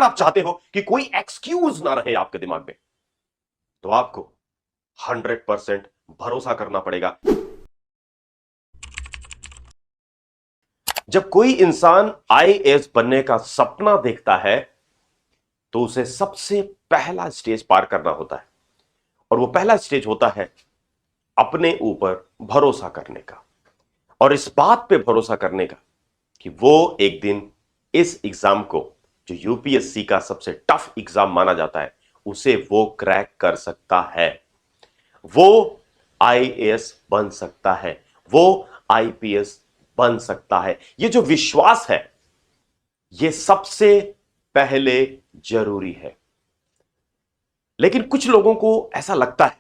आप चाहते हो कि कोई एक्सक्यूज ना रहे आपके दिमाग में, तो आपको 100% भरोसा करना पड़ेगा। जब कोई इंसान आईएएस बनने का सपना देखता है तो उसे सबसे पहला स्टेज पार करना होता है, और वो पहला स्टेज होता है अपने ऊपर भरोसा करने का, और इस बात पे भरोसा करने का कि वो एक दिन इस एग्जाम को, जो यूपीएससी का सबसे टफ एग्जाम माना जाता है, उसे वो क्रैक कर सकता है, वो आईएएस बन सकता है, वो आईपीएस बन सकता है। ये जो विश्वास है, ये सबसे पहले जरूरी है। लेकिन कुछ लोगों को ऐसा लगता है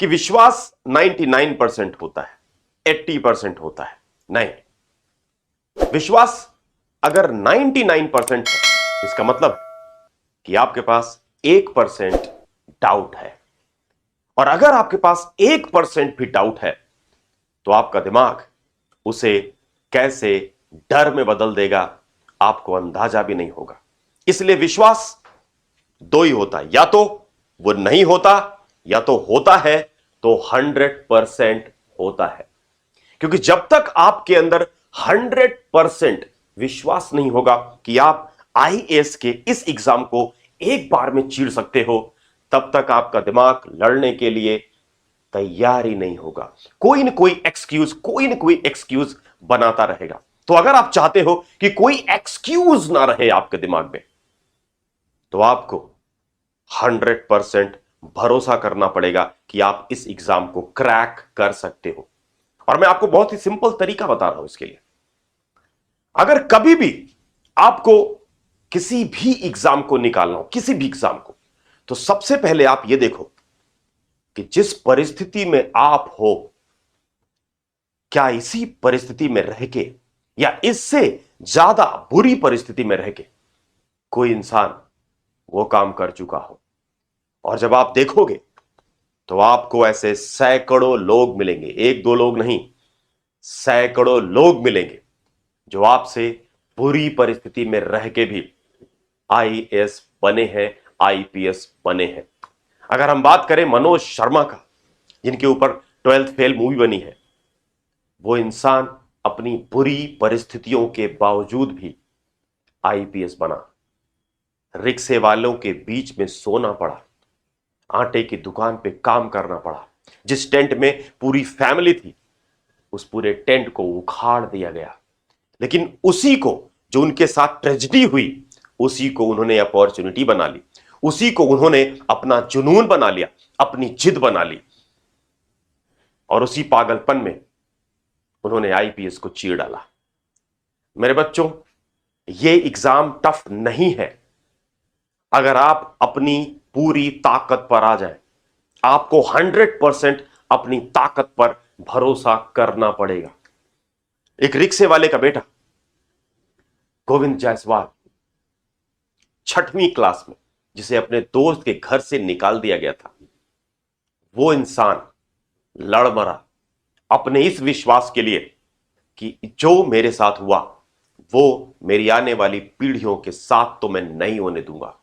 कि विश्वास 99% होता है, 80% होता है। नहीं, विश्वास अगर 99% है, इसका मतलब है कि आपके पास 1% डाउट है, और अगर आपके पास 1% भी डाउट है तो आपका दिमाग उसे कैसे डर में बदल देगा, आपको अंदाजा भी नहीं होगा। इसलिए विश्वास दो ही होता है, या तो वो नहीं होता, या तो होता है तो 100% होता है। क्योंकि जब तक आपके अंदर 100% विश्वास नहीं होगा कि आप आईएएस के इस एग्जाम को एक बार में चीर सकते हो, तब तक आपका दिमाग लड़ने के लिए तैयार ही नहीं होगा। कोई ना कोई एक्सक्यूज बनाता रहेगा। तो अगर आप चाहते हो कि कोई एक्सक्यूज ना रहे आपके दिमाग में, तो आपको 100% भरोसा करना पड़ेगा कि आप इस एग्जाम को क्रैक कर सकते हो। और मैं आपको बहुत ही सिंपल तरीका बता रहा हूं इसके लिए। अगर कभी भी आपको किसी भी एग्जाम को निकालना हो, किसी भी एग्जाम को, तो सबसे पहले आप यह देखो कि जिस परिस्थिति में आप हो, क्या इसी परिस्थिति में रह के या इससे ज्यादा बुरी परिस्थिति में रह के कोई इंसान वो काम कर चुका हो। और जब आप देखोगे तो आपको ऐसे सैकड़ों लोग मिलेंगे, एक दो लोग नहीं, सैकड़ों लोग मिलेंगे जो आपसे बुरी परिस्थिति में रह के भी आईएएस बने हैं, आईपीएस बने हैं। अगर हम बात करें मनोज शर्मा का, जिनके ऊपर 12th फेल मूवी बनी है, वो इंसान अपनी बुरी परिस्थितियों के बावजूद भी आईपीएस बना। रिक्शे वालों के बीच में सोना पड़ा, आटे की दुकान पे काम करना पड़ा, जिस टेंट में पूरी फैमिली थी उस पूरे टेंट को उखाड़ दिया गया, लेकिन उसी को, जो उनके साथ ट्रेजेडी हुई, उसी को उन्होंने अपॉर्चुनिटी बना ली, उसी को उन्होंने अपना जुनून बना लिया, अपनी जिद बना ली, और उसी पागलपन में उन्होंने आईपीएस को चीर डाला। मेरे बच्चों, यह एग्जाम टफ नहीं है अगर आप अपनी पूरी ताकत पर आ जाएं। आपको 100% अपनी ताकत पर भरोसा करना पड़ेगा। एक रिक्शे वाले का बेटा गोविंद जायसवाल 6वीं क्लास में, जिसे अपने दोस्त के घर से निकाल दिया गया था, वो इंसान लड़ मरा अपने इस विश्वास के लिए कि जो मेरे साथ हुआ वो मेरी आने वाली पीढ़ियों के साथ तो मैं नहीं होने दूंगा।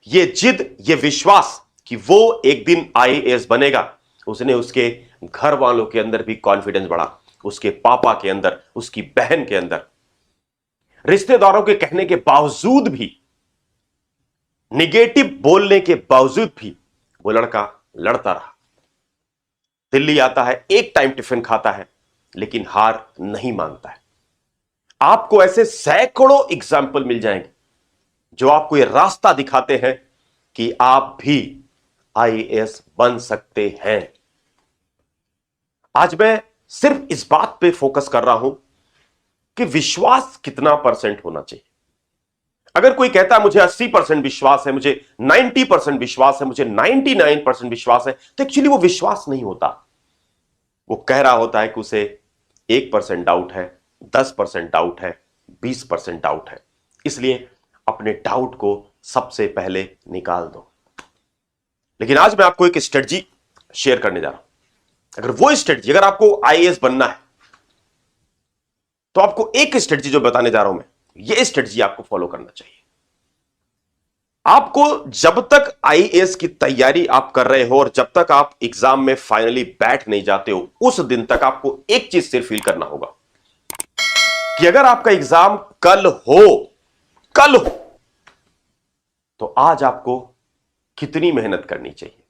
ये जिद, ये विश्वास कि वो एक दिन आईएएस बनेगा, उसने उसके घर वालों के अंदर भी कॉन्फिडेंस बढ़ा, उसके पापा के अंदर, उसकी बहन के अंदर। रिश्तेदारों के कहने के बावजूद भी, निगेटिव बोलने के बावजूद भी वो लड़का लड़ता रहा। दिल्ली आता है, एक टाइम टिफिन खाता है, लेकिन हार नहीं मानता है। आपको ऐसे सैकड़ों एग्जाम्पल मिल जाएंगे जो आपको यह रास्ता दिखाते हैं कि आप भी आईएएस बन सकते हैं। आज मैं सिर्फ इस बात पे फोकस कर रहा हूं कि विश्वास कितना % होना चाहिए। अगर कोई कहता है मुझे 80% विश्वास है, मुझे 90% विश्वास है, मुझे 99% विश्वास है, तो एक्चुअली वो विश्वास नहीं होता। वो कह रहा होता है कि उसे 1% डाउट है, 10% डाउट है, 20% डाउट है। इसलिए अपने डाउट को सबसे पहले निकाल दो। लेकिन आज मैं आपको एक स्ट्रेटजी शेयर करने जा रहा हूं। अगर वो स्ट्रेटजी, अगर आपको आईएएस बनना है, तो आपको एक स्ट्रेटजी जो बताने जा रहा हूं मैं, यह स्ट्रेटजी आपको फॉलो करना चाहिए। आपको जब तक आईएएस की तैयारी आप कर रहे हो और जब तक आप एग्जाम में फाइनली बैठ नहीं जाते हो, उस दिन तक आपको एक चीज सिर्फ फील करना होगा कि अगर आपका एग्जाम कल हो तो आज आपको कितनी मेहनत करनी चाहिए,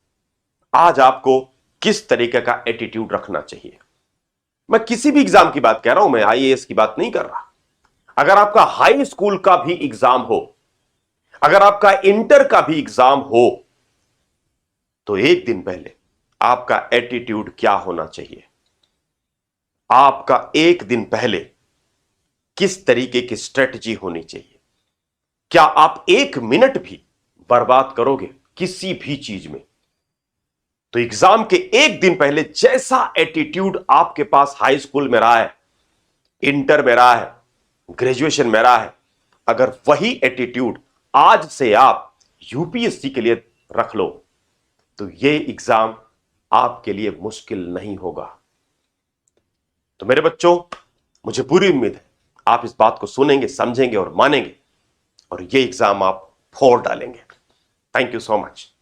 आज आपको किस तरीके का एटीट्यूड रखना चाहिए। मैं किसी भी एग्जाम की बात कह रहा हूं, मैं आईएएस की बात नहीं कर रहा। अगर आपका हाई स्कूल का भी एग्जाम हो, अगर आपका इंटर का भी एग्जाम हो, तो एक दिन पहले आपका एटीट्यूड क्या होना चाहिए, आपका एक दिन पहले किस तरीके की स्ट्रेटजी होनी चाहिए। क्या आप एक मिनट भी बर्बाद करोगे किसी भी चीज में, तो एग्जाम के एक दिन पहले जैसा एटीट्यूड आपके पास हाई स्कूल में रहा है, इंटर में रहा है, ग्रेजुएशन में रहा है, अगर वही एटीट्यूड आज से आप यूपीएससी के लिए रख लो तो यह एग्जाम आपके लिए मुश्किल नहीं होगा। तो मेरे बच्चों, मुझे पूरी उम्मीद है आप इस बात को सुनेंगे, समझेंगे और मानेंगे और यह एग्जाम आप फोड़ डालेंगे। Thank you so much.